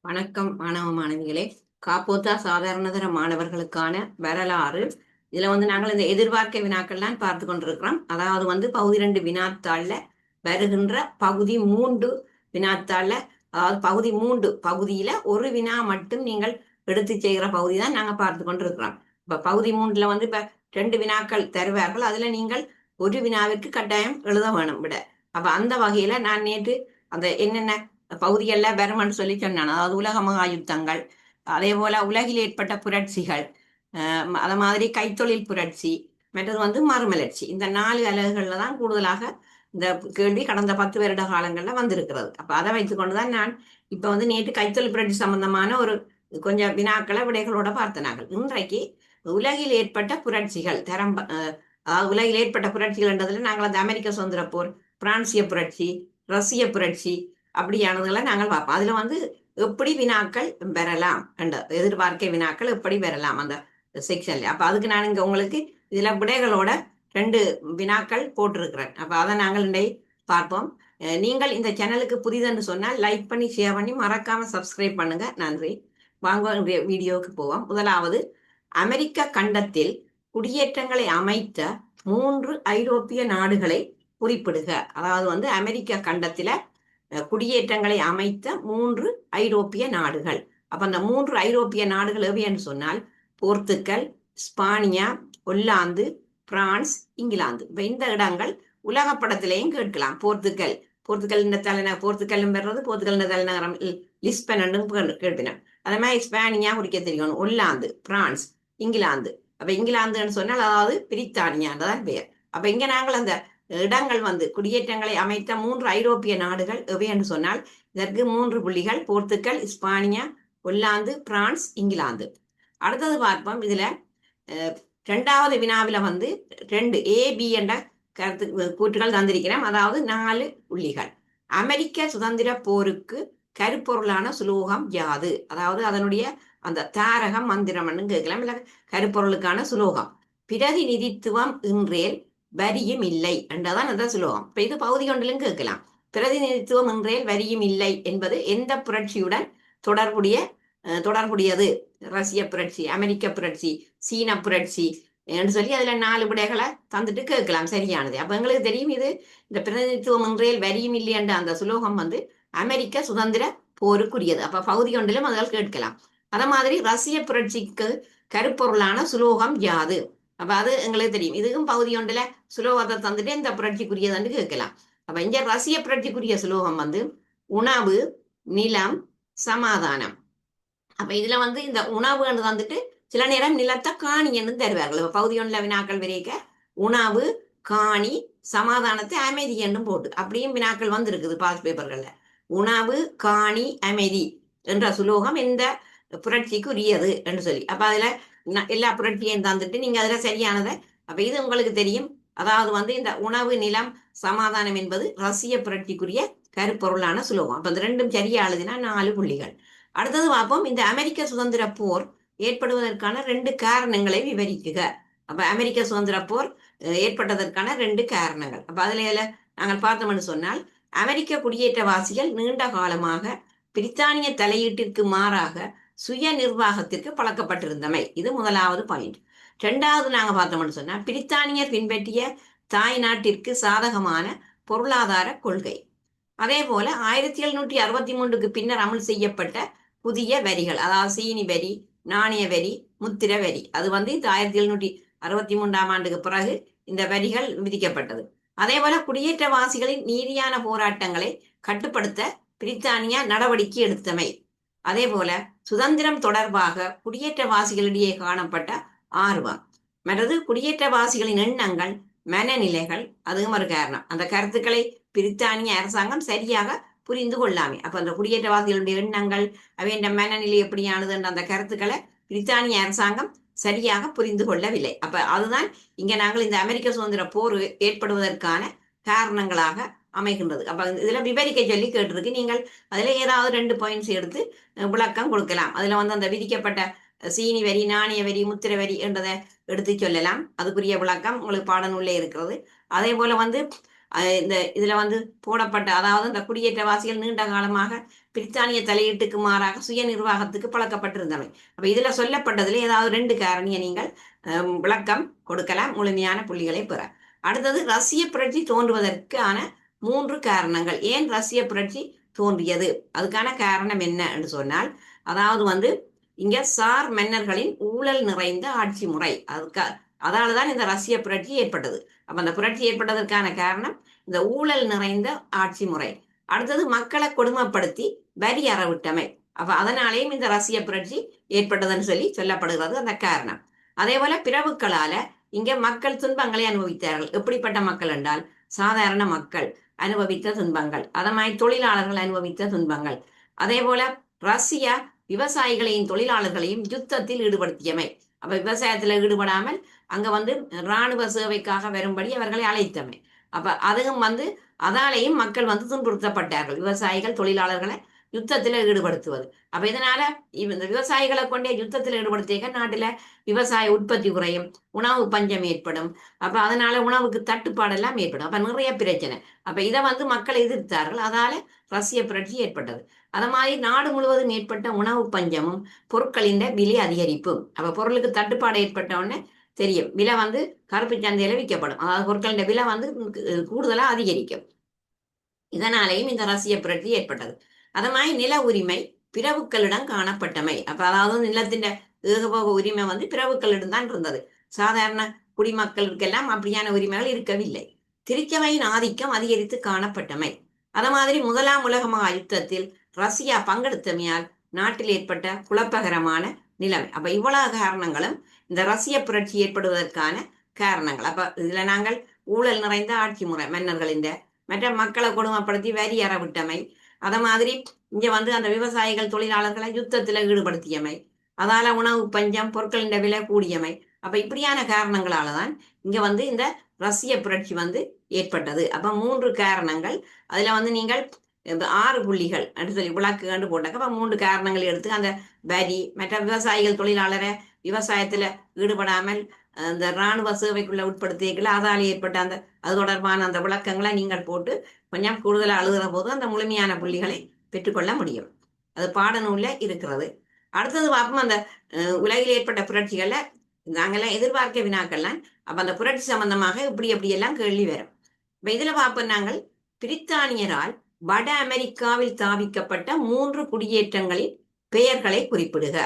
வணக்கம் மாணவ மாணவிகளே. காப்போத்தா சாதாரணதர மாணவர்களுக்கான வரலாறு. இதுல நாங்கள் இந்த எதிர்பார்க்க வினாக்கள்லாம் பார்த்து கொண்டிருக்கிறோம். அதாவது பகுதி 2 வினாத்தாள்ல வருகின்ற பகுதி 3 வினாத்தாள்ல, அதாவது பகுதி 3 பகுதியில ஒரு வினா மட்டும் நீங்கள் எடுத்து செய்கிற பகுதி தான் நாங்க பார்த்து கொண்டிருக்கிறோம். இப்ப பகுதி 3ல இப்ப 2 வினாக்கள் தருவார்கள். அதுல நீங்கள் ஒரு வினாவிற்கு கட்டாயம் எழுத வேணும் விட. அப்ப அந்த வகையில நான் நேற்று அந்த என்னென்ன பகுதிகளில் வரும்னு சொல்லி சொன்னான். அதாவது உலக மகா யுத்தங்கள், அதே போல உலகில் ஏற்பட்ட புரட்சிகள், அத மாதிரி கைத்தொழில் புரட்சி, மற்றது மறுமலர்ச்சி. இந்த 4 அலகுகள்ல தான் கூடுதலாக இந்த கேள்வி கடந்த 10 வருட காலங்கள்ல வந்திருக்கிறது. அப்ப அதை வைத்துக்கொண்டுதான் நான் இப்ப நேற்று கைத்தொழில் புரட்சி சம்பந்தமான ஒரு கொஞ்சம் வினாக்களை விடைகளோட பார்த்தனார்கள். இன்றைக்கு உலகில் ஏற்பட்ட புரட்சிகள் தரம், அதாவது உலகில் ஏற்பட்ட புரட்சிகள்ன்றதுல நாங்கள் அந்த அமெரிக்க சுதந்திர போர், பிரான்சிய புரட்சி, ரஷ்ய புரட்சி அப்படியானதுகளை நாங்கள் பார்ப்போம். அதுல எப்படி வினாக்கள் பெறலாம் என்ற எதிர்பார்க்க வினாக்கள் எப்படி பெறலாம் அந்த செக்ஷன்ல. அப்ப அதுக்கு நான் இங்க உங்களுக்கு இதுல விடைகளோட 2 வினாக்கள் போட்டிருக்கிறேன். அப்ப அதை நாங்கள் இன்றை பார்ப்போம். நீங்கள் இந்த சேனலுக்கு புதிதென்று சொன்னால் லைக் பண்ணி ஷேர் பண்ணி மறக்காம சப்ஸ்கிரைப் பண்ணுங்க. நன்றி. வாங்க வீடியோவுக்கு போவோம். முதலாவது, அமெரிக்க கண்டத்தில் குடியேற்றங்களை அமைத்த 3 ஐரோப்பிய நாடுகளை குறிப்பிடுக. அதாவது அமெரிக்க கண்டத்தில குடியேற்றங்களை அமைத்த 3 ஐரோப்பிய நாடுகள். அப்ப அந்த 3 ஐரோப்பிய நாடுகள் எவை என்று சொன்னால் போர்த்துக்கல், ஸ்பானியா, ஒல்லாந்து, பிரான்ஸ், இங்கிலாந்து. இப்ப இந்த இடங்கள் உலக படத்திலேயும் கேட்கலாம். போர்த்துக்கல், போர்த்துக்கல் தலைநகர், போர்த்துக்கல் பெறது போர்த்துக்கல் தலைநகரம் லிஸ்பன் கேட்பினோம். அதே மாதிரி ஸ்பானியா குறிக்க தெரியணும். ஒல்லாந்து, பிரான்ஸ், இங்கிலாந்து. அப்ப இங்கிலாந்துன்னு சொன்னால் அதாவது பிரித்தானியான்றதான் பெயர். அப்ப இங்க நாங்கள் அந்த இடங்கள் குடியேற்றங்களை அமைத்த 3 ஐரோப்பிய நாடுகள் எவை என்று சொன்னால் இதற்கு 3 புள்ளிகள். போர்த்துக்கல், ஸ்பானியா, ஒல்லாந்து, பிரான்ஸ், இங்கிலாந்து. அடுத்தது பார்ப்போம். இதுல 2வது வினாவில 2 ஏபி என்ற கருத்து கூற்றுகள் தந்திருக்கிறோம். அதாவது 4 புள்ளிகள். அமெரிக்க சுதந்திர போருக்கு கருப்பொருளான சுலோகம் யாது? அதாவது அதனுடைய அந்த தாரக மந்திரம் கேட்கலாம், இல்ல கருப்பொருளுக்கான சுலோகம். பிரதிநிதித்துவம் இன்றேல் வரியும் இல்லை என்றதான் அந்த சுலோகம். இப்ப இது பகுதி ஒன்றிலும் கேட்கலாம். பிரதிநிதித்துவம் இன்றேல் வரியும் இல்லை என்பது எந்த புரட்சியுடன் தொடர்புடையது? ரஷ்ய புரட்சி, அமெரிக்க புரட்சி, சீன புரட்சி என்று சொல்லி அதுல 4 விடைகளை தந்துட்டு கேட்கலாம் சரியானது. அப்ப எங்களுக்கு தெரியும் இது இந்த பிரதிநிதித்துவம் இன்றேல் வரியும் இல்லை என்ற அந்த சுலோகம் அமெரிக்க சுதந்திர போருக்குரியது. அப்ப பகுதி ஒன்றிலும் அதில் கேட்கலாம். அத மாதிரி ரஷ்ய புரட்சிக்கு கருப்பொருளான சுலோகம் யாது? அப்ப அது எங்களுக்கு தெரியும். இதுக்கும் பகுதி ஒன்றுல சுலோகத்தை தந்துட்டு இந்த புரட்சிக்குரியதுன்னு கேட்கலாம். அப்ப இங்க ரஷ்ய புரட்சிக்குரிய சுலோகம் உணவு, நிலம், சமாதானம். அப்ப இதுல இந்த உணவுன்னு தந்துட்டு சில நேரம் நிலத்தை காணி என்று தருவார்கள். இப்ப பகுதி ஒன்றுல வினாக்கள் விரைக்க உணவு, காணி, சமாதானத்தை அமைதி என்றும் போட்டு அப்படியும் வினாக்கள் வந்திருக்குது பாஸ் பேப்பர்கள்ல. உணவு, காணி, அமைதி என்ற சுலோகம் இந்த புரட்சிக்கு உரியது என்று சொல்லி. அப்ப அதுல எல்லா புரட்சியையும் தந்துட்டு நீங்க அதுல சரியானதை, அப்ப இது உங்களுக்கு தெரியும். அதாவது இந்த உணவு, நிலம், சமாதானம் என்பது ரஷ்ய புரட்சிக்குரிய கருப்பொருளான சுலோகம். அப்ப இந்த 2ம் சரியா எழுதினா 4 புள்ளிகள். அடுத்தது பார்ப்போம். இந்த அமெரிக்க சுதந்திர போர் ஏற்படுவதற்கான 2 காரணங்களை விவரிக்குக. அப்ப அமெரிக்க சுதந்திர போர் ஏற்பட்டதற்கான 2 காரணங்கள். அப்ப அதுல நாங்கள் பார்த்தோம்னு சொன்னால் அமெரிக்க குடியேற்றவாசிகள் நீண்ட காலமாக பிரித்தானிய தலையீட்டிற்கு மாறாக சுய நிர்வாகத்திற்கு பழக்கப்பட்டிருந்தமை. இது முதலாவது பாயிண்ட். 2வது நாங்க பார்த்தோம்னு சொன்னா பிரித்தானியர் பின்பற்றிய தாய் நாட்டிற்கு சாதகமான பொருளாதார கொள்கை. அதே போல 1763க்கு பின்னர் அமல் செய்யப்பட்ட புதிய வரிகள், அதாவது சீனி வரி, நாணய வரி, முத்திர வரி. அது இந்த 1763ஆம் ஆண்டுக்கு பிறகு இந்த வரிகள் விதிக்கப்பட்டது. அதே போல குடியேற்றவாசிகளின் நீதியான போராட்டங்களை கட்டுப்படுத்த பிரித்தானியா நடவடிக்கை எடுத்தமை. அதே போல சுதந்திரம் தொடர்பாக குடியேற்றவாசிகளிடையே காணப்பட்ட ஆர்வம், மற்றது குடியேற்றவாசிகளின் எண்ணங்கள், மனநிலைகள், அதுவும் ஒரு காரணம். அந்த கருத்துக்களை பிரித்தானிய அரசாங்கம் சரியாக புரிந்து கொள்ளாமே. அப்ப அந்த குடியேற்றவாசிகளுடைய எண்ணங்கள், அவையின் மனநிலை எப்படியானது என்ற அந்த கருத்துக்களை பிரித்தானிய அரசாங்கம் சரியாக புரிந்து கொள்ளவில்லை. அப்ப அதுதான் இங்க நாங்கள் இந்த அமெரிக்க சுதந்திர போர் ஏற்படுவதற்கான காரணங்களாக அமைகின்றது. அப்ப இதுல விவரிக்க சொல்லி கேட்டிருக்கு. நீங்கள் அதுல ஏதாவது 2 பாயிண்ட்ஸ் எடுத்து விளக்கம் கொடுக்கலாம். அதுல அந்த விதிக்கப்பட்ட சீனி வரி, நாணய வரி, முத்திர வரி என்றதை எடுத்து சொல்லலாம். அதுக்குரிய விளக்கம் உங்களுக்கு பாடநூல்ல இருக்கிறது. அதே போல இந்த இதுல வந்து போடப்பட்ட, அதாவது இந்த குடியேற்றவாசிகள் நீண்ட காலமாக பிரித்தானிய தலையீட்டுக்கு மாறாக சுய நிர்வாகத்துக்கு பழக்கப்பட்டிருந்தவை. அப்ப இதுல சொல்லப்பட்டதுல ஏதாவது 2 காரணியை நீங்கள் விளக்கம் கொடுக்கலாம் முழுமையான புள்ளிகளை பெற. அடுத்தது ரஷ்ய புரட்சி தோன்றுவதற்கான 3 காரணங்கள். ஏன் ரஷ்ய புரட்சி தோன்றியது, அதுக்கான காரணம் என்ன என்று சொன்னால், அதாவது வந்து இங்க சார் மன்னர்களின் ஊழல் நிறைந்த ஆட்சி முறை, அதாலதான் இந்த ரஷ்ய புரட்சி ஏற்பட்டது. அப்ப அந்த புரட்சி ஏற்பட்டதற்கான காரணம் இந்த ஊழல் நிறைந்த ஆட்சி முறை. அடுத்தது மக்களை கொடுமைப்படுத்தி வரி அறவிட்டமை. அப்ப அதனாலேயும் இந்த ரஷ்ய புரட்சி ஏற்பட்டதுன்னு சொல்லப்படுகிறது அந்த காரணம். அதே போல பிரபுக்களால இங்க மக்கள் துன்பங்களை அனுபவித்தார்கள். எப்படிப்பட்ட மக்கள் என்றால் சாதாரண மக்கள் அனுபவித்த துன்பங்கள், அதமாய் தொழிலாளர்கள் அனுபவித்த துன்பங்கள். அதே போல ரஷ்யா விவசாயிகளையும் தொழிலாளர்களையும் யுத்தத்தில் ஈடுபடுத்தியமை. அப்ப விவசாயத்துல ஈடுபடாமல் அங்க வந்து இராணுவ சேவைக்காக வரும்படி அவர்களை அழைத்தமை. அப்ப அதுவும் வந்து அதாலேயும் மக்கள் வந்து துன்புறுத்தப்பட்டார்கள், விவசாயிகள் தொழிலாளர்களை யுத்தத்துல ஈடுபடுத்துவது. அப்ப இதனால இந்த விவசாயிகளை கொண்டே யுத்தத்தில் ஈடுபடுத்திய நாட்டுல விவசாய உற்பத்தி குறையும், உணவு பஞ்சம் ஏற்படும். அப்ப அதனால உணவுக்கு தட்டுப்பாடெல்லாம் ஏற்படும். அப்ப நிறைய பிரச்சனை. அப்ப இதை வந்து மக்கள் எதிர்த்தார்கள், அதால ரஷ்ய புரட்சி ஏற்பட்டது. அது மாதிரி நாடு முழுவதும் ஏற்பட்ட உணவு பஞ்சமும் பொருட்களின் விலை அதிகரிப்பும். அப்ப பொருளுக்கு தட்டுப்பாடு ஏற்பட்ட உடனே தெரியும், விலை வந்து கருப்பு சந்தையில விற்கப்படும், அதாவது பொருட்களின் விலை வந்து கூடுதலா அதிகரிக்கும். இதனாலேயும் இந்த ரஷ்ய புரட்சி ஏற்பட்டது. அது மாதிரி நில உரிமை பிரபுக்களிடம் காணப்பட்டமை. அப்ப அதாவது நிலத்தின் ஏகபோக உரிமை வந்து பிரபுக்களிடம் தான் இருந்தது, சாதாரண குடிமக்களுக்கெல்லாம் அப்படியான உரிமைகள் இருக்கவில்லை. திருச்சபையின் ஆதிக்கம் அதிகரித்து காணப்பட்டமை. அது மாதிரி முதலாம் உலக மகா யுத்தத்தில் ரஷ்யா பங்கெடுத்தமையால் நாட்டில் ஏற்பட்ட குழப்பகரமான நிலைமை. அப்ப இவ்வளவு காரணங்களும் இந்த ரஷ்ய புரட்சி ஏற்படுவதற்கான காரணங்கள். அப்ப இதுல நாங்கள் ஊழல் நிறைந்த ஆட்சி முறை, மன்னர்களின் மற்ற மக்களை கொடுமைப்படுத்தி வரி அறவிட்டமை, அத மாதிரி இங்க வந்து அந்த விவசாயிகள் தொழிலாளர்களை யுத்தத்துல ஈடுபடுத்தியமை, அதால உணவு பஞ்சம் பொருட்களின் விலை கூடியமை. அப்ப இப்படியான காரணங்களாலதான் இங்க வந்து இந்த ரஷ்ய புரட்சி வந்து ஏற்பட்டது. அப்ப 3 காரணங்கள். அதுல வந்து நீங்கள் 6 புள்ளிகள் என்று சொல்லி விளக்கு கண்டு போட்டாக்க, அப்ப 3 காரணங்கள் எடுத்து அந்த வரி, மற்ற விவசாயிகள் தொழிலாளரை விவசாயத்துல ஈடுபடாமல் அந்த இராணுவ சேவைக்குள்ள உட்படுத்தியல அதால ஏற்பட்ட அந்த அது தொடர்பான அந்த விளக்கங்களை நீங்கள் போட்டு கொஞ்சம் கூடுதலாக அழுகிற போது அந்த முழுமையான புள்ளிகளை பெற்றுக்கொள்ள முடியும். அது பாடநூல்ல இருக்கிறது. அடுத்தது பார்ப்போம், அந்த உலகில் ஏற்பட்ட புரட்சிகளை நாங்கெல்லாம் எதிர்பார்க்க வினாக்கள்லாம். அப்ப அந்த புரட்சி சம்பந்தமாக இப்படி எப்படியெல்லாம் கேள்வி வரும். இப்ப இதுல பார்ப்போம், நாங்கள் பிரித்தானியரால் வட அமெரிக்காவில் தாவிக்கப்பட்ட 3 குடியேற்றங்களின் பெயர்களை குறிப்பிடுக.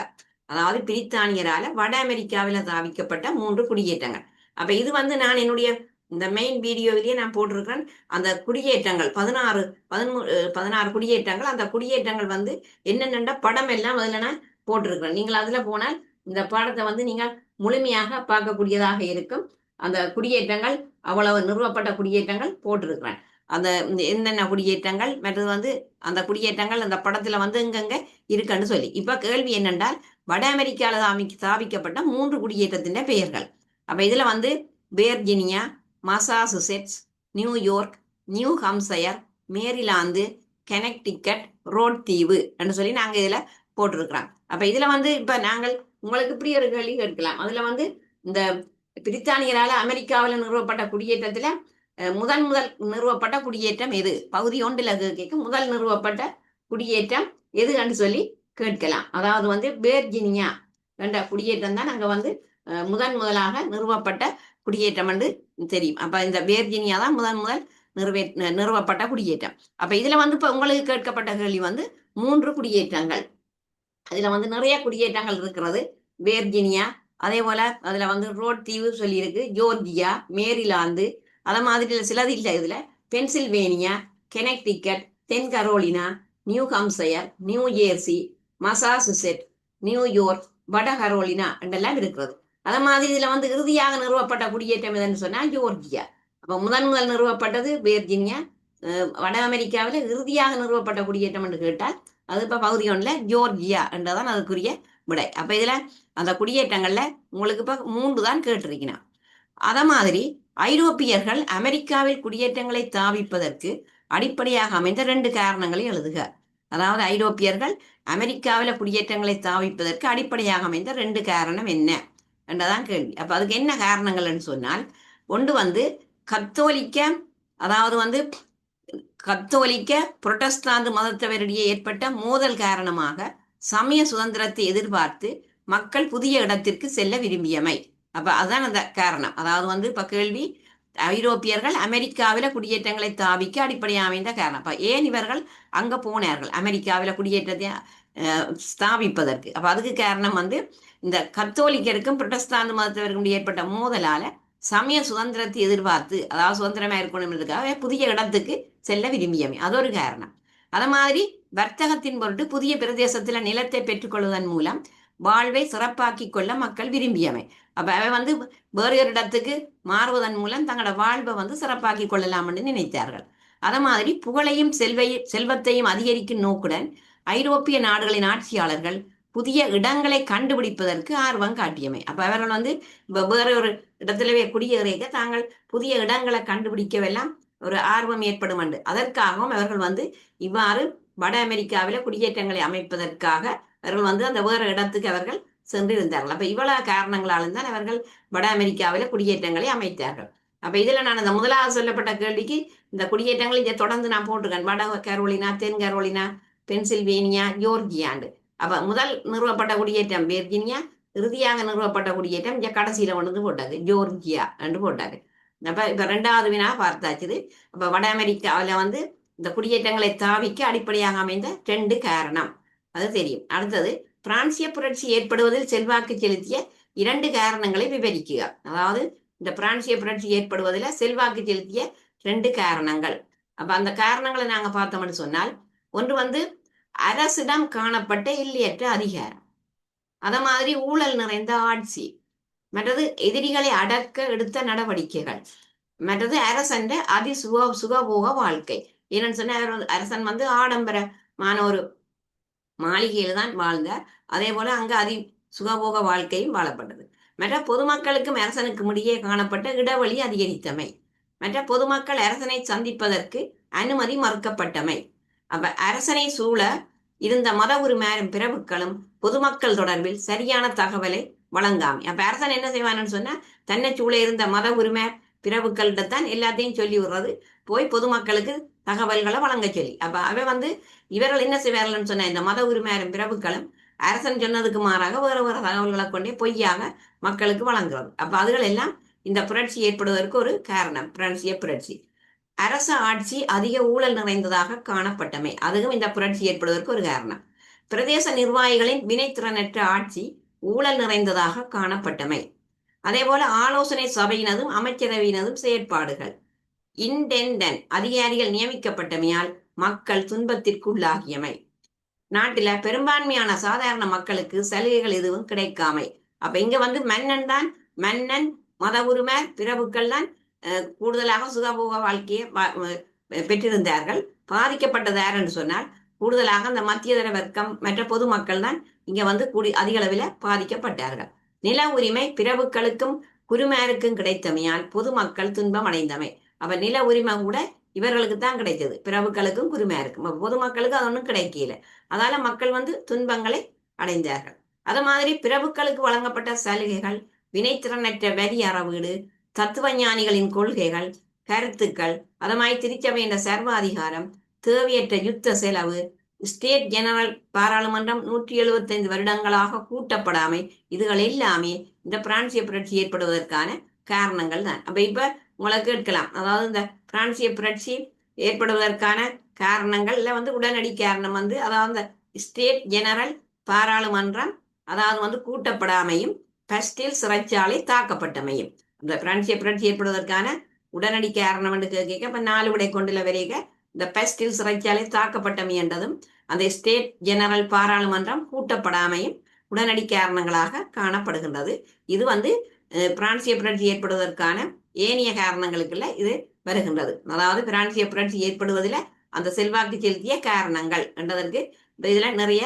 அதாவது பிரித்தானியரால வட அமெரிக்காவில தாவிக்கப்பட்ட 3 குடியேற்றங்கள். அப்ப இது வந்து நான் என்னுடைய இந்த மெயின் வீடியோவிலேயே நான் போட்டிருக்கிறேன். அந்த குடியேற்றங்கள் 16 குடியேற்றங்கள். அந்த குடியேற்றங்கள் வந்து என்னென்ன படம் எல்லாம் அதுல நான் போட்டிருக்கிறேன். நீங்கள் அதுல போனால் இந்த பாடத்தை வந்து நீங்கள் முழுமையாக பார்க்கக்கூடியதாக இருக்கும். அந்த குடியேற்றங்கள் அவ்வளவு நிறுவப்பட்ட குடியேற்றங்கள் போட்டிருக்கிறேன். அந்த என்னென்ன குடியேற்றங்கள், மற்றது வந்து அந்த குடியேற்றங்கள் அந்த படத்துல வந்து எங்கெங்க இருக்குன்னு சொல்லி. இப்ப கேள்வி என்னென்றால், வட அமெரிக்கால தாவிக்கப்பட்ட 3 குடியேற்றத்தின் பெயர்கள். அப்ப இதுல வந்து Virginia, Massachusetts, New York, New Hampshire, Maryland, Connecticut, Rhode தீவு என்று சொல்லி நாங்க இதுல போட்டிருக்கிறோம். அப்ப இதுல வந்து இப்ப நாங்கள் உங்களுக்கு இப்படி ஒரு கேள்வி கேட்கலாம். அதுல வந்து இந்த பிரித்தானியரால அமெரிக்காவில் நிறுவப்பட்ட குடியேற்றத்துல முதல் நிறுவப்பட்ட குடியேற்றம் எது, பகுதி 1ல கேட்க முதல் நிறுவப்பட்ட குடியேற்றம் எது என்று சொல்லி கேட்கலாம். அதாவது வந்து வேர்ஜினியா என்ற குடியேற்றம் தான் அங்க வந்து முதலாக நிறுவப்பட்ட குடியேற்றம் என்று தெரியும். அப்ப இந்த வேர்ஜினியா தான் முதல் நிறுவப்பட்ட குடியேற்றம். அப்ப இதுல வந்து இப்ப உங்களுக்கு கேட்கப்பட்ட கேள்வி வந்து 3 குடியேற்றங்கள். அதுல வந்து நிறைய குடியேற்றங்கள் இருக்கிறது. வேர்ஜினியா, அதே போல அதுல வந்து ரோட் தீவு சொல்லி இருக்கு, ஜோர்ஜியா, மேரிலாந்து, அத மாதிரி சிலது இல்லை இதுல, பென்சில்வேனியா, கெனக்டிக்கட், தென் Carolina, New Hampshire, New Jersey, Massachusetts, New York, வட கரோலினா என்றெல்லாம் இருக்கிறது. அத மாதிரி இதுல வந்து இறுதியாக நிறுவப்பட்ட குடியேற்றம் எதுன்னு சொன்னா ஜோர்ஜியா. அப்ப முதல் நிறுவப்பட்டது வேர்ஜினியா. வட அமெரிக்காவில் இறுதியாக நிறுவப்பட்ட குடியேற்றம் என்று கேட்டால் அது இப்ப பகுதி 1ல ஜோர்ஜியா என்றதான் அதுக்குரிய விடை. அப்ப இதுல அந்த குடியேற்றங்கள்ல உங்களுக்கு இப்ப 3 தான் கேட்டிருக்கணும். அத மாதிரி ஐரோப்பியர்கள் அமெரிக்காவில் குடியேற்றங்களை தாவிப்பதற்கு அடிப்படையாக அமைந்த 2 காரணங்களை எழுதுக. அதாவது ஐரோப்பியர்கள் அமெரிக்காவில் குடியேற்றங்களை தாவிப்பதற்கு அடிப்படையாக அமைந்த 2 காரணம் என்ன என்றதான் கேள்வி. அப்ப அதுக்கு என்ன காரணங்கள்னு சொன்னால், ஒன்று வந்து கத்தோலிக்க அதாவது வந்து கத்தோலிக்க புரொட்டஸ்டாந்து மதத்தவரிடையே ஏற்பட்ட மோதல் காரணமாக சமய சுதந்திரத்தை எதிர்பார்த்து மக்கள் புதிய இடத்திற்கு செல்ல விரும்பியமை. அப்ப அதுதான் அந்த காரணம். அதாவது வந்து இப்ப கேள்வி, ஐரோப்பியர்கள் அமெரிக்காவில குடியேற்றங்களை தாவிக்க அடிப்படையாக அமைந்த காரணம். அப்ப ஏன் இவர்கள் அங்க போனார்கள் அமெரிக்காவில குடியேற்றத்தை ஸ்தாபிப்பதற்கு? அப்ப அதுக்கு காரணம் வந்து இந்த கத்தோலிக்கருக்கும் புரொட்டஸ்டாந்து மதத்தவருக்கும் ஏற்பட்ட மோதலால சமய சுதந்திரத்தை எதிர்பார்த்து, அதாவது சுதந்திரமா இருக்கணும்ன்றதுக்காக புதிய இடத்துக்கு செல்ல விரும்பியமை, அது ஒரு காரணம். அத மாதிரி வர்த்தகத்தின் பொருட்டு புதிய பிரதேசத்துல நிலத்தை பெற்றுக்கொள்வதன் மூலம் வாழ்வை சிறப்பாக்கி கொள்ள மக்கள் விரும்பியமை. அப்ப அவை வந்து வேறு ஒரு இடத்துக்கு மாறுவதன் மூலம் தங்களோட வாழ்வை வந்து சிறப்பாக்கி கொள்ளலாம் என்று நினைத்தார்கள். அத மாதிரி புகழையும் செல்வத்தையும் அதிகரிக்கும் நோக்குடன் ஐரோப்பிய நாடுகளின் ஆட்சியாளர்கள் புதிய இடங்களை கண்டுபிடிப்பதற்கு ஆர்வம் காட்டியமை. அப்ப அவர்கள் வந்து வேற ஒரு இடத்திலே குடியேறிய தாங்கள் புதிய இடங்களை கண்டுபிடிக்கவெல்லாம் ஒரு ஆர்வம் ஏற்படும் என்று, அதற்காகவும் அவர்கள் வந்து இவ்வாறு வட அமெரிக்காவில குடியேற்றங்களை அமைப்பதற்காக அவர்கள் வந்து அந்த வேற இடத்துக்கு அவர்கள் சென்றிருந்தார்கள். அப்ப இவ்வளவு காரணங்களாலும் தான் அவர்கள் வட அமெரிக்காவில குடியேற்றங்களை அமைத்தார்கள். அப்ப இதுல நான் அந்த முதலாவது சொல்லப்பட்ட கேள்விக்கு இந்த குடியேற்றங்களை இங்க தொடர்ந்து நான் போட்டிருக்கேன். வட கரோலினா, தென் கரோலினா, பென்சில்வேனியா, ஜோர்ஜியாண்டு. அப்ப முதல் நிறுவப்பட்ட குடியேற்றம் வெர்ஜீனியா, இறுதியாக நிறுவப்பட்ட குடியேற்றம் இங்க கடைசியில கொண்டு போட்டாரு ஜோர்ஜியா என்று போட்டாரு. அப்ப இப்ப ரெண்டாவது வினா பார்த்தாச்சு. அப்ப வட அமெரிக்காவில வந்து இந்த குடியேற்றங்களை தாவிக்க அடிப்படையாக அமைந்த 2 காரணம், அது தெரியும். அடுத்தது, பிரான்சிய புரட்சி ஏற்படுவதில் செல்வாக்கு செலுத்திய 2 காரணங்களை விவரிക്കുക. அதாவது இந்த பிரான்சிய புரட்சி ஏற்படுவதில் செல்வாக்கு செலுத்திய 2 காரணங்கள். அப்ப அந்த காரணங்களை நாங்க பார்த்தோம்னு சொன்னால், ஒன்று வந்து அரசிடம் காணப்பட்ட எல்லையற்ற அதிகாரம், அத மாதிரி ஊழல் நிறைந்த ஆட்சி, மற்றது எதிரிகளை அடக்க எடுத்த நடவடிக்கைகள், மற்றது அரசன் சுகபோக வாழ்க்கை. என்னன்னு சொன்னா அரசன் வந்து ஆடம்பரமான ஒரு மாளிகையில தான் வாழ்ந்தார். அதே போல அங்க சுகபோக வாழ்க்கையும் வாழப்பட்டது. மற்ற பொதுமக்களுக்கும் அரசனுக்கும் இடையே காணப்பட்ட இடைவெளி அதிகரித்தமை, மற்ற பொதுமக்கள் அரசனை சந்திப்பதற்கு அனுமதி மறுக்கப்பட்டமை. அப்ப அரசனை சூழ இருந்த மத உரிமையும் பிரபுக்களும் பொதுமக்கள் தொடர்பில் சரியான தகவலை வழங்காம. அப்ப அரசன் என்ன செய்வான்னு சொன்னா, தன்னை சூழ இருந்த மத உரிமை பிரபுக்கள்கிட்ட தான் எல்லாத்தையும் சொல்லி விடுறது, போய் பொதுமக்களுக்கு தகவல்களை வழங்க சொல்லி. அப்ப அவ வந்து இவர்கள் என்ன செய்வார்கள்னு சொன்ன, இந்த மத உரிமையாரும் பிரபுக்களும் அரசன் சொன்னதுக்கு மாறாக வேற வேற தகவல்களை கொண்டே பொய்யாக மக்களுக்கு வழங்குறது. அப்ப அதுகள் எல்லாம் இந்த புரட்சி ஏற்படுவதற்கு ஒரு காரணம். பிரான்சிய புரட்சி. அரச ஆட்சி அதிக ஊழல் நிறைந்ததாக காணப்பட்டமை, அதுவும் இந்த புரட்சி ஏற்படுவதற்கு ஒரு காரணம். பிரதேச நிர்வாகிகளின் வினைத்திறனற்ற ஆட்சி ஊழல் நிறைந்ததாக காணப்பட்டமை. அதே போல ஆலோசனை சபையினதும் அமைச்சரவையினதும் செயற்பாடுகள், இன்டென்டன்ட் அதிகாரிகள் நியமிக்கப்பட்டமையால் மக்கள் துன்பத்திற்குள்ளாகியமை. நாட்டில பெரும்பான்மையான சாதாரண மக்களுக்கு சலுகைகள் எதுவும் கிடைக்காமை. அப்ப இங்க வந்து மன்னன் மத உரிமை பிரபுக்கள் தான் கூடுதலாக சுகபோக வாழ்க்கையை பெற்றிருந்தார்கள். பாதிக்கப்பட்டது யாருன்னு சொன்னால் கூடுதலாக அந்த மத்தியதர வர்க்கம் மற்ற பொதுமக்கள் தான் இங்க வந்து அதிக அளவில் பாதிக்கப்பட்டார்கள். நில உரிமை பிரபுக்களுக்கும் குருமாருக்கும் கிடைத்தமையால் பொதுமக்கள் துன்பம் அடைந்தமை. அப்ப நில உரிமை கூட இவர்களுக்கு தான் கிடைத்தது, பிரபுக்களுக்கும் குருமாருக்கும். பொதுமக்களுக்கு அது ஒன்றும் கிடைக்கல. அதால மக்கள் வந்து துன்பங்களை அடைந்தார்கள். அது மாதிரி பிரபுக்களுக்கு வழங்கப்பட்ட சலுகைகள், வினைத்திறனற்ற வரி அறவீடு, தத்துவ ஞானிகளின் கொள்கைகள், கருத்துக்கள், அதமாய் திருச்சபை என்ற சர்வாதிகாரம், தேவையற்ற யுத்த செலவு, ஸ்டேட் ஜெனரல் பாராளுமன்றம் 175 வருடங்களாக கூட்டப்படாமை, இதுகள் எல்லாமே இந்த பிரான்சிய புரட்சி ஏற்படுவதற்கான காரணங்கள் தான். அப்ப இப்ப உங்களுக்கு கேட்கலாம், அதாவது இந்த பிரான்சிய புரட்சி ஏற்படுவதற்கான காரணங்கள்ல வந்து உடனடி காரணம் வந்து, அதாவது ஸ்டேட் ஜெனரல் பாராளுமன்றம் அதாவது வந்து கூட்டப்படாமையும், பஸ்டில் சிறைச்சாலை தாக்கப்பட்டமையும். இந்த பிரான்சிய புரட்சி ஏற்படுவதற்கான உடனடி காரணம் என்று கேட்க, இப்ப 4 விடை கொண்டுள்ள வரைக இந்த பஸ்டில் சிறைச்சாலை தாக்கப்பட்டமை என்றதும், அந்த ஸ்டேட் ஜெனரல் பாராளுமன்றம் கூட்டப்படாமையும் உடனடி காரணங்களாக காணப்படுகின்றது. இது வந்து பிரான்சிய புரட்சி ஏற்படுவதற்கான ஏனைய காரணங்களுக்குள்ள இது வருகின்றது. அதாவது பிரான்சிய புரட்சி ஏற்படுவதில் அந்த செல்வாக்கு செலுத்திய காரணங்கள் என்றதற்கு இதுல நிறைய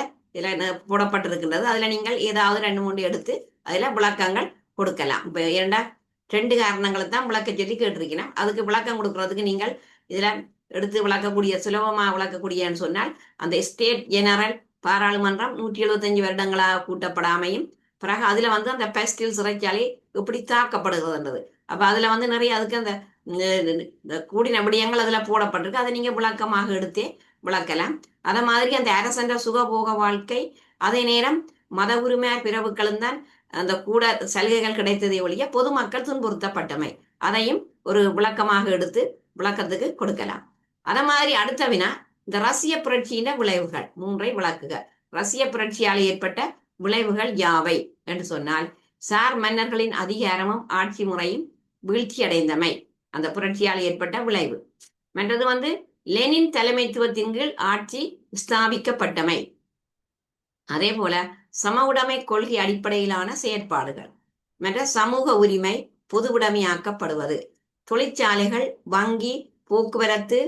போடப்பட்டிருக்கின்றது. அதுல நீங்கள் ஏதாவது 2-3 எடுத்து அதுல விளக்கங்கள் கொடுக்கலாம். இப்ப 2 காரணங்களை தான் விளக்க சொல்லி கேட்டிருக்கணும். அதுக்கு விளக்கம் கொடுக்கறதுக்கு நீங்கள் இதுல எடுத்து விளக்கக்கூடிய, சுலபமா விளக்கக்கூடியன்னு சொன்னால், அந்த ஸ்டேட் ஜெனரல் பாராளுமன்றம் 175 வருடங்களாக கூட்டப்படாமையும், பிறகு அதுல வந்து அந்த பெஸ்டில் சிறைச்சாலை எப்படி தாக்கப்படுகிறதுன்றது. அப்ப அதுல வந்து நிறைய அதுக்கு அந்த இந்த கூடின விடயங்கள் அதுல போடப்பட்டிருக்கு. அதை நீங்க விளக்கமாக எடுத்தே விளக்கலாம். அத மாதிரி அந்த அரசன்ற சுகபோக வாழ்க்கை, அதே நேரம் மத உரிமையார் பிறவுகளும் தான் அந்த கூட சலுகைகள் கிடைத்ததை ஒழிய பொதுமக்கள் துன்புறுத்தப்பட்டமை, அதையும் ஒரு விளக்கமாக எடுத்து விளக்கத்துக்கு கொடுக்கலாம். அத மாதிரி அடுத்த வினா, இந்த ரஷ்ய புரட்சியின் விளைவுகள் 3ஐ விளக்குக. ரஷ்ய புரட்சியால் ஏற்பட்ட விளைவுகள் யாவை என்று சொன்னால், சார் மன்னர்களின் அதிகாரமும் ஆட்சி முறையும் வீழ்ச்சியடைந்தமை அந்த புரட்சியால் ஏற்பட்ட விளைவு. மற்றது வந்து லெனின் தலைமைத்துவத்தின் கீழ் ஆட்சி ஸ்தாபிக்கப்பட்டமை. அதே போல சம உடைமை கொள்கை அடிப்படையிலான செயற்பாடுகள், மற்ற சமூக உரிமை பொதுவுடைமையாக்கப்படுவது, தொழிற்சாலைகள், வங்கி, போக்குவரத்து,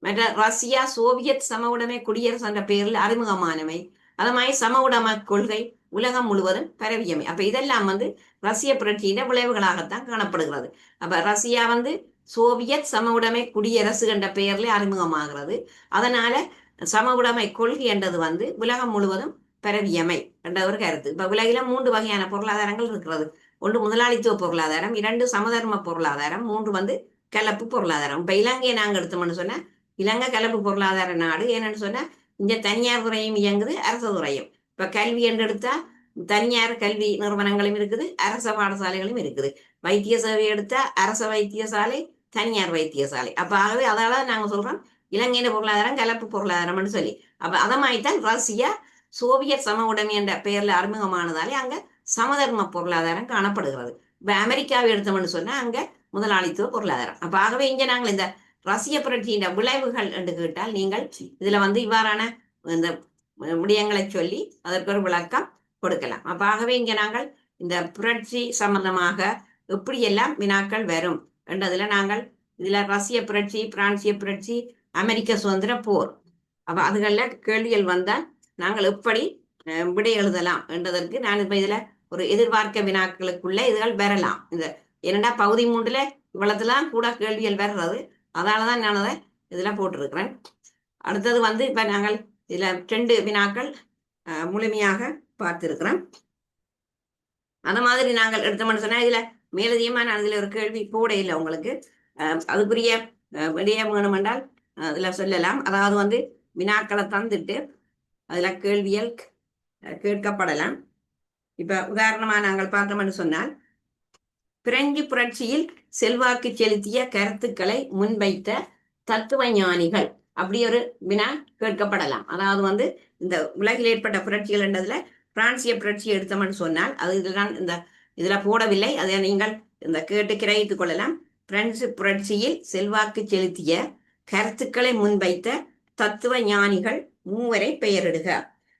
மற்ற ரஷ்யா சோவியத் சம உடைமை குடியரசு என்ற பெயரில் அறிமுகமானவை. அது மாதிரி சம உடைமை கொள்கை உலகம் முழுவதும் பரவியமை. அப்ப இதெல்லாம் வந்து ரஷ்ய புரட்சியின் விளைவுகளாகத்தான் காணப்படுகிறது. அப்ப ரஷ்யா வந்து சோவியத் சம உடைமை குடியரசு என்ற பெயர்ல அறிமுகமாகிறது. அதனால சம உடைமை கொள்கை என்றது வந்து உலகம் முழுவதும் பரவியமை என்ற ஒரு கருத்து. இப்ப உலகில 3 வகையான பொருளாதாரங்கள் இருக்கிறது. ஒன்று முதலாளித்துவ பொருளாதாரம், 2 சமதர்ம பொருளாதாரம், 3 வந்து கலப்பு பொருளாதாரம். இப்ப இலங்கையை நாங்க எடுத்தோம்னு சொன்னா இலங்கை கலப்பு பொருளாதார நாடு. ஏன்னு சொன்னா இங்க தனியார் துறையும் இயங்குது, அரசு துறையும். இப்ப கல்வி என்று எடுத்தா தனியார் கல்வி நிறுவனங்களும் இருக்குது, அரச பாடசாலைகளும் இருக்குது. வைத்திய சேவை எடுத்தா அரச வைத்தியசாலை, தனியார் வைத்தியசாலை. அப்ப ஆகவே அதால நாங்க சொல்றோம் இலங்கையின் பொருளாதாரம் கலப்பு பொருளாதாரம்னு சொல்லி. அப்ப அதை மாதிரிதான் ரஷ்யா சோவியத் சம உடைமை என்ற பெயர்ல அறிமுகமானதாலே அங்க சமதர்ம பொருளாதாரம் காணப்படுகிறது. இப்ப அமெரிக்காவை எடுத்தோம்னு சொன்னா அங்க முதலாளித்துவ பொருளாதாரம். அப்ப ஆகவே இங்க நாங்கள் இந்த ரஷ்ய புரட்சியின் விளைவுகள் என்று கேட்டால் நீங்கள் இதுல வந்து இவ்வாறான இந்த விடயங்களை சொல்லி அதற்கு ஒரு விளக்கம் கொடுக்கலாம். அப்ப ஆகவே இங்க நாங்கள் இந்த புரட்சி சம்பந்தமாக எப்படியெல்லாம் வினாக்கள் வரும் என்றதுல நாங்கள் இதுல ரஷ்ய புரட்சி, பிரான்சிய புரட்சி, அமெரிக்க சுதந்திர போர், அப்ப அதுகள்ல கேள்விகள் வந்தால் நாங்கள் எப்படி விடை எழுதலாம் என்றதற்கு நான் இப்ப இதுல ஒரு எதிர்பார்க்க வினாக்களுக்குள்ள இதுகள் வரலாம். இந்த 2ஆம் பகுதி 3ல இவ்வளவுலாம் கூட கேள்விகள் வர்றது. அதனாலதான் நான் அதை இதுல போட்டிருக்கிறேன். அடுத்தது வந்து இப்ப நாங்கள் இதுல 2 வினாக்கள் முழுமையாக பார்த்திருக்கிறோம். அந்த மாதிரி நாங்கள் எடுத்தோம்னு சொன்னா இதுல மேலதிகமா நான் இதுல ஒரு கேள்வி போட இல்லை உங்களுக்கு. அதுக்குரிய விடயம் வேணும் என்றால் அதுல சொல்லலாம். அதாவது வந்து வினாக்களை தந்துட்டு அதுல கேள்வியல் கேட்கப்படலாம். இப்ப உதாரணமா நாங்கள் பார்த்தோம்னு சொன்னால், பிரெஞ்சு புரட்சியில் செல்வாக்கு செலுத்திய கருத்துக்களை முன்வைத்த தத்துவ ஞானிகள், அப்படி ஒரு வினா கேட்கப்படலாம். அதாவது வந்து இந்த உலகில் ஏற்பட்ட புரட்சிகள் என்றதுல பிரான்சிய புரட்சி எடுத்தோம்னு சொன்னால் அது இதுதான் இந்த இதுல போடவில்லை, அதை நீங்கள் இந்த கேட்டு கிரகித்துக் கொள்ளலாம். பிரெஞ்சு புரட்சியில் செல்வாக்கு செலுத்திய கருத்துக்களை முன்வைத்த தத்துவ ஞானிகள் 3 பெயரிடுக.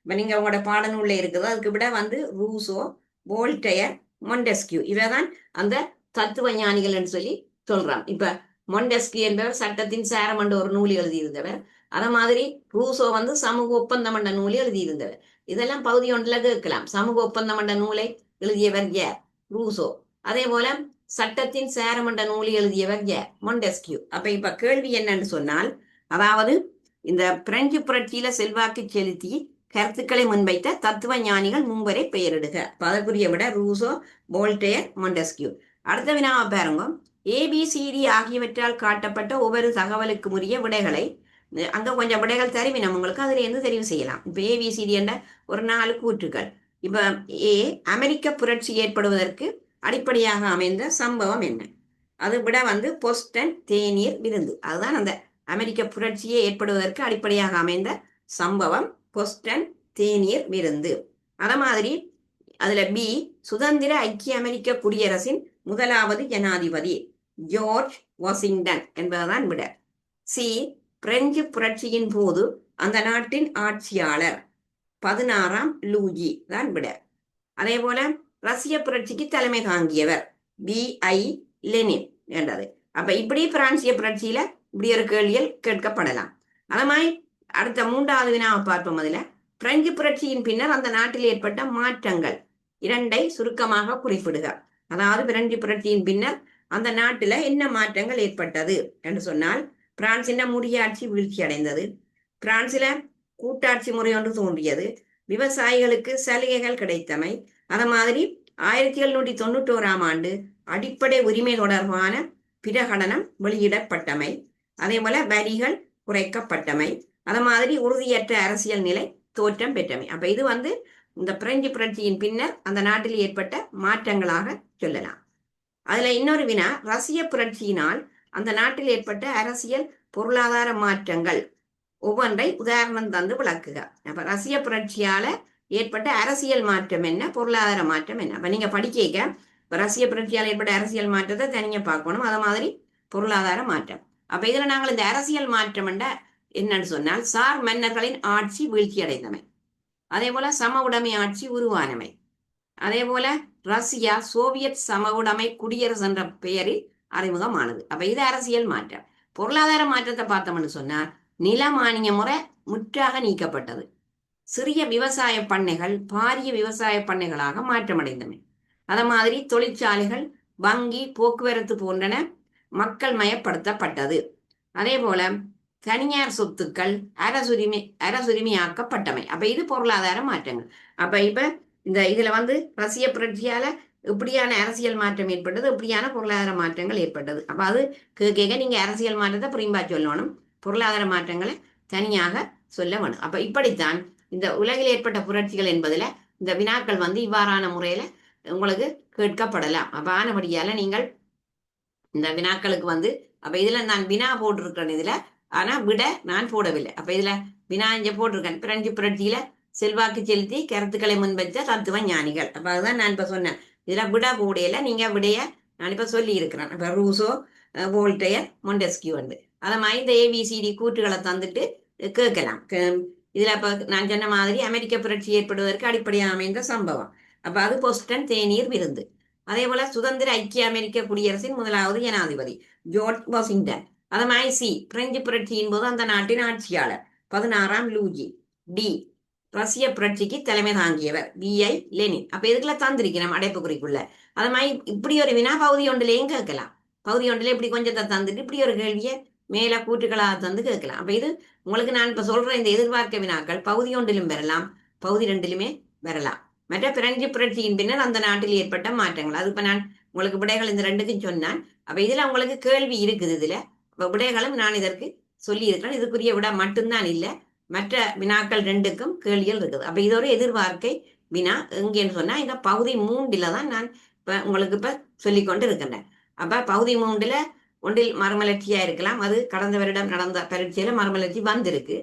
இப்ப நீங்க உங்களோட பாடநூல்ல இருக்குது, அதுக்கு விட வந்து ரூசோ, வோல்டயர், மொண்டெஸ்கியூ இவதான் அந்த தத்துவ ஞானிகள் என்று சொல்லி சொல்றான். இப்ப மொண்டெஸ்கியூ என்பவர் சட்டத்தின் சாரம் என்ற ஒரு நூல் எழுதியிருந்தவர். அத மாதிரி ரூசோ வந்து சமூக ஒப்பந்தம் என்ற நூலை எழுதியிருந்தவர். இதெல்லாம் பகுதி 1ல கேட்கலாம். சமூக ஒப்பந்தம் என்ற நூலை எழுதியவர் யார்? ரூசோ. அதே போல சட்டத்தின் சாரம் என்ற நூலை எழுதியவர் யார்? மொண்டெஸ்கியூ. அப்ப இப்ப கேள்வி என்னன்னு சொன்னால், அதாவது இந்த பிரெஞ்சு புரட்சியில செல்வாக்கு செலுத்தி கருத்துக்களை முன்வைத்த தத்துவ ஞானிகள் 3 பெயரிடுக. அதற்குரிய விட ரூசோ, வோல்டேயர், மொண்டெஸ்கியூ. அடுத்த வினாவை பாருங்க. ஏபிசிடி ஆகியவற்றால் காட்டப்பட்ட ஒவ்வொரு தகவலுக்கு உரிய விடைகளை அங்க கொஞ்சம் விடைகள் தெரிவினம் உங்களுக்கு, அதுல இருந்து தெரிவு செய்யலாம். இப்ப ஏபிசிடி என்ற ஒரு 4 கூற்றுகள். இப்ப ஏ, அமெரிக்க புரட்சி ஏற்படுவதற்கு அடிப்படையாக அமைந்த சம்பவம் என்ன? அது விட வந்து பொஸ்டன் தேநீர் விருந்து. அதுதான் அந்த அமெரிக்க புரட்சியே ஏற்படுவதற்கு அடிப்படையாக அமைந்த சம்பவம் பொஸ்டன் தேநீர் விருந்து. அத மாதிரி அதுல பி, சுதந்திர ஐக்கிய அமெரிக்க குடியரசின் முதலாவது ஜனாதிபதி ஜார்ஜ் வாஷிங்டன் என்பதுதான் விட. சி, பிரெஞ்சு புரட்சியின் போது அந்த நாட்டின் ஆட்சியாளர் 16ஆம் லூயி தான் விட. அதே போல ரஷ்ய புரட்சிக்கு தலைமை தாங்கியவர் B.I. லெனின் என்றது. அப்ப இப்படி பிரான்சிய புரட்சியில இப்படி ஒரு கேள்விகள் கேட்கப்படலாம். அது மாதிரி அடுத்த 3வது வினாவை பார்ப்போம். அதுல பிரெஞ்சு புரட்சியின் பின்னர் அந்த நாட்டில் ஏற்பட்ட மாற்றங்கள் 2ஐ சுருக்கமாக குறிப்பிடுக. அதாவது பிரெஞ்சு புரட்சியின் பின்னர் அந்த நாட்டுல என்ன மாற்றங்கள் ஏற்பட்டது என்று சொன்னால், பிரான்சின் முடியாட்சி வீழ்ச்சி அடைந்தது, பிரான்சில கூட்டாட்சி முறை ஒன்று தோன்றியது, விவசாயிகளுக்கு சலுகைகள் கிடைத்தமை, அத மாதிரி 1791ஆம் ஆண்டு அடிப்படை உரிமை தொடர்பான பிரகடனம் வெளியிடப்பட்டமை, அதே போல வரிகள் குறைக்கப்பட்டமை, அது மாதிரி உறுதியற்ற அரசியல் நிலை தோற்றம் பெற்றமை. அப்ப இது வந்து இந்த பிரெஞ்சு புரட்சியின் பின்னர் அந்த நாட்டில் ஏற்பட்ட மாற்றங்களாக சொல்லலாம். அதுல இன்னொரு வினா, ரஷ்ய புரட்சியினால் அந்த நாட்டில் ஏற்பட்ட அரசியல் பொருளாதார மாற்றங்கள் ஒவ்வொன்றை உதாரணம் தந்து விளக்குக. அப்ப ரஷ்ய புரட்சியால ஏற்பட்ட அரசியல் மாற்றம் என்ன, பொருளாதார மாற்றம் என்ன. அப்ப நீங்க படிக்க ரஷ்ய புரட்சியால் ஏற்பட்ட அரசியல் மாற்றத்தை தனியா பார்க்கணும், அது மாதிரி பொருளாதார மாற்றம். அப்ப இதுல நாங்கள் இந்த அரசியல் மாற்றம் என்னன்னு சொன்னால், சார் மன்னர்களின் ஆட்சி வீழ்ச்சி அடைந்தமை, அதே போல சம உடைமை ஆட்சி உருவானமை, அதே போல ரஷ்யா சோவியத் சம உடைமை குடியரசு என்ற பெயரில் அறிமுகமானது. அப்ப இது அரசியல் மாற்றம். பொருளாதார மாற்றத்தை பார்த்தோம்னு சொன்னா, நில மானிய முறை முற்றாக நீக்கப்பட்டது, சிறிய விவசாய பண்ணைகள் பாரிய விவசாய பண்ணைகளாக மாற்றமடைந்தன, அத மாதிரி தொழிற்சாலைகள் வங்கி போக்குவரத்து போன்றன மக்கள் மயப்படுத்தப்பட்டது, அதே போல தனியார் சொத்துக்கள் அரசுரிமையாக்கப்பட்டமை. அப்ப இது பொருளாதார மாற்றங்கள். அப்ப இந்த இதுல வந்து ரஷ்ய புரட்சியால இப்படியான அரசியல் மாற்றம் ஏற்பட்டது, இப்படியான பொருளாதார மாற்றங்கள் ஏற்பட்டது. அப்ப அது கேட்க நீங்க அரசியல் மாற்றத்தை புரியும்பா சொல்லணும், பொருளாதார மாற்றங்களை தனியாக சொல்ல வேணும். அப்ப இப்படித்தான் இந்த உலகில் ஏற்பட்ட புரட்சிகள் என்பதுல இந்த வினாக்கள் வந்து இவ்வாறான முறையில உங்களுக்கு கேட்கப்படலாம். அப்ப ஆனபடியால நீங்கள் இந்த வினாக்களுக்கு வந்து அப்ப இதுல நான் வினா போட்டிருக்கேன் இதுல, ஆனா விட நான் போடவில்லை. அப்ப இதுல வினா இங்க போட்டிருக்கேன், பிரெஞ்சு புரட்சியில செல்வாக்கு செலுத்தி கருத்துக்களை முன்வைத்த தத்துவ ஞானிகள். அப்ப அதுதான் நான் இப்ப சொன்னேன். இதுல விட போடையில நீங்க விடைய நான் இப்ப சொல்லி இருக்கிறேன். இப்ப ரூசோ, வோல்டயர், மொண்டெஸ்கியூ வந்து அதை மாதிரி இந்த ஏபிசிடி கூற்றுகளை தந்துட்டு கேட்கலாம். இதுல இப்ப நான் சொன்ன மாதிரி அமெரிக்க புரட்சி ஏற்படுவதற்கு அடிப்படையாக அமைந்த சம்பவம். அப்ப அது போஸ்டன் தேநீர் விருந்து. அதே போல சுதந்திர ஐக்கிய அமெரிக்க குடியரசின் முதலாவது ஜனாதிபதி ஜார்ஜ் வாஷிங்டன். அது மாதிரி சி, பிரெஞ்சு புரட்சியின் போது அந்த நாட்டின் ஆட்சியாளர் 16ஆம் லூயி. டி, ரஷ்ய புரட்சிக்கு தலைமை தாங்கியவர் விஐ லெனின். அப்ப இதுக்குள்ள தந்திருக்கிறோம் அடைப்புக்குறிக்குள்ள. அது மாதிரி இப்படி ஒரு வினா பகுதி ஒன்றிலையும் கேட்கலாம். பகுதி ஒன்றில் இப்படி கொஞ்சத்தை தந்துட்டு இப்படி ஒரு கேள்வியை மேல கூற்றுகளாக தந்து கேட்கலாம். அப்ப இது உங்களுக்கு நான் இப்ப சொல்ற இந்த எதிர்பார்க்க வினாக்கள் பகுதி ஒன்றிலும் வரலாம், பகுதி ரெண்டிலுமே வரலாம். மற்ற பிரெஞ்சு புரட்சியின் பின்னர் அந்த நாட்டில் ஏற்பட்ட மாற்றங்கள், அது இப்ப நான் உங்களுக்கு விடைகள் இந்த ரெண்டுக்கும் சொன்னான். அப்ப இதுல உங்களுக்கு கேள்வி இருக்குது, இதுல விடைகளும் நான் இதற்கு சொல்லி இருக்கிறேன். இதுக்குரிய விட மட்டும்தான் இல்லை, மற்ற வினாக்கள் ரெண்டுக்கும் கேள்விகள் இருக்குது. அப்ப இது ஒரு எதிர்பார்க்கை வினா. எங்கேன்னு சொன்னா இந்த பகுதி 3ல தான் நான் இப்ப உங்களுக்கு இப்ப சொல்லிக்கொண்டு இருக்கின்றேன். அப்ப பகுதி 3ல ஒன்றில் மறுமலர்ச்சியா இருக்கலாம், அது கடந்த வருடம் நடந்த பரீட்சையில மறுமலர்ச்சி வந்திருக்கு.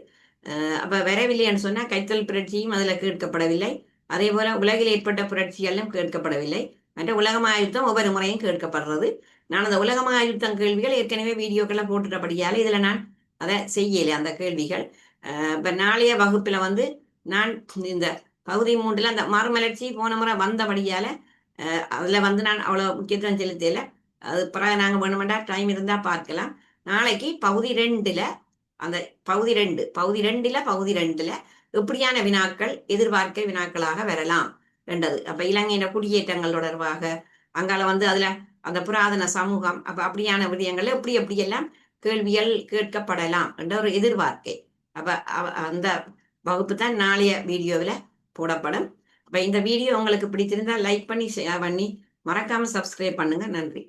அப்ப வரவில்லைன்னு சொன்னா கைத்தொழில் புரட்சியும் அதுல கேட்கப்படவில்லை, அதே போல உலகில் ஏற்பட்ட புரட்சிகளும் கேட்கப்படவில்லை, மற்ற உலகமகாயுத்தம் ஒவ்வொரு முறையும் கேட்கப்படுறது. நான் அந்த உலகமகாயுத்தம் கேள்விகள் ஏற்கனவே வீடியோக்கெல்லாம் போட்டுட்டபடியால இதுல நான் அதை செய்யலை அந்த கேள்விகள். இப்ப நாளைய வகுப்புல வந்து நான் இந்த பகுதி 3ல அந்த மறுமலர்ச்சி போன முறை வந்தபடியால அதுல வந்து நான் அவ்வளவு முக்கியத்துவம் செலுத்தல. அது பிறகு நாங்க வேணுமெண்டா டைம் இருந்தா பார்க்கலாம். நாளைக்கு பகுதி 2ல அந்த பகுதி 2ல எப்படியான வினாக்கள் எதிர்பார்க்க வினாக்களாக வரலாம் ரெண்டது. அப்ப இலங்கையின குடியேற்றங்கள் தொடர்பாக, அங்கால வந்து அதுல அந்த புராதன சமூகம், அப்ப அப்படியான விடயங்கள்ல எப்படியெல்லாம் கேள்விகள் கேட்கப்படலாம் என்ற ஒரு எதிர்பார்க்கை. அப்ப அந்த வகுப்பு தான் நாளைய வீடியோவில் போடப்படும். அப்ப இந்த வீடியோ உங்களுக்கு பிடித்திருந்தா லைக் பண்ணி ஷேர் பண்ணி மறக்காம சப்ஸ்கிரைப் பண்ணுங்க. நன்றி.